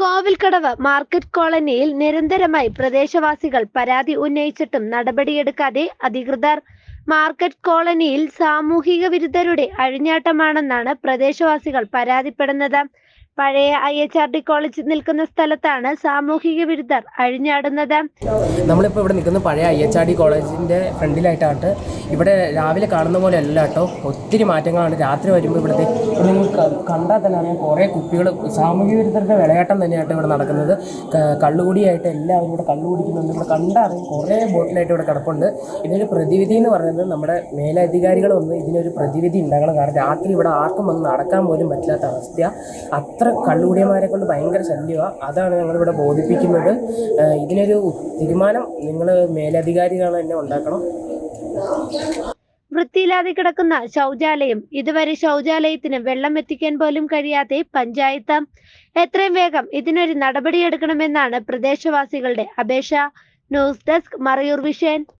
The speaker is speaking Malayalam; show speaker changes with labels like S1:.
S1: കോവിൽക്കടവ് മാർക്കറ്റ് കോളനിയിൽ നിരന്തരമായി പ്രദേശവാസികൾ പരാതി ഉന്നയിച്ചിട്ടും നടപടിയെടുക്കാതെ അധികൃതർ. മാർക്കറ്റ് കോളനിയിൽ സാമൂഹിക വിരുദ്ധരുടെ അഴിഞ്ഞാട്ടമാണെന്നാണ് പ്രദേശവാസികൾ പരാതിപ്പെടുന്നത്. പഴയ IHRD കോളേജ് നിൽക്കുന്ന സ്ഥലത്താണ് സാമൂഹിക വിരുദ്ധർ അഴിഞ്ഞാടുന്നത്.
S2: നമ്മളിപ്പോൾ ഇവിടെ നിൽക്കുന്ന പഴയ IHRD കോളേജിൻ്റെ ഫ്രണ്ടിലായിട്ടാണ്. ഇവിടെ രാവിലെ കാണുന്ന പോലെ അല്ല കേട്ടോ, ഒത്തിരി മാറ്റങ്ങളാണ്. രാത്രി വരുമ്പോൾ ഇവിടുത്തെ കണ്ടാൽ തന്നെ അറിയാം, കുറേ കുപ്പികൾ സാമൂഹിക വിരുദ്ധരുടെ വിളയാട്ടം തന്നെയായിട്ട് ഇവിടെ നടക്കുന്നത്. കള്ളുകുടിയായിട്ട് എല്ലാവരും ഇവിടെ കള്ളു കുടിക്കുന്നുണ്ട്. ഇവിടെ കണ്ടറിയാം, കുറേ ബോട്ടിലായിട്ട് ഇവിടെ കിടപ്പുണ്ട്. ഇതിനൊരു പ്രതിവിധി എന്ന് പറയുന്നത് നമ്മുടെ മേലധികാരികളൊന്നും ഇതിനൊരു പ്രതിവിധി ഉണ്ടാകണം. കാരണം രാത്രി ഇവിടെ ആർക്കും വന്ന് നടക്കാൻ പോലും പറ്റാത്ത അവസ്ഥ. അത്ര കള്ളുകുടിയന്മാരെ കൊണ്ട് ഭയങ്കര ശല്യമാണ്. അതാണ് ഞങ്ങളിവിടെ ബോധിപ്പിക്കുന്നത്. ഇതിനൊരു തീരുമാനം നിങ്ങൾ മേലധികാരികൾ തന്നെ ഉണ്ടാക്കണം.
S1: വൃത്തിയില്ലാതെ കിടക്കുന്ന ശൗചാലയം, ഇതുവരെ ശൗചാലയത്തിന് വെള്ളം എത്തിക്കാൻ പോലും കഴിയാതെ പഞ്ചായത്ത്. എത്രയും വേഗം ഇതിനൊരു നടപടിയെടുക്കണമെന്നാണ് പ്രദേശവാസികളുടെ അപേക്ഷ. News desk, Marayoor vision.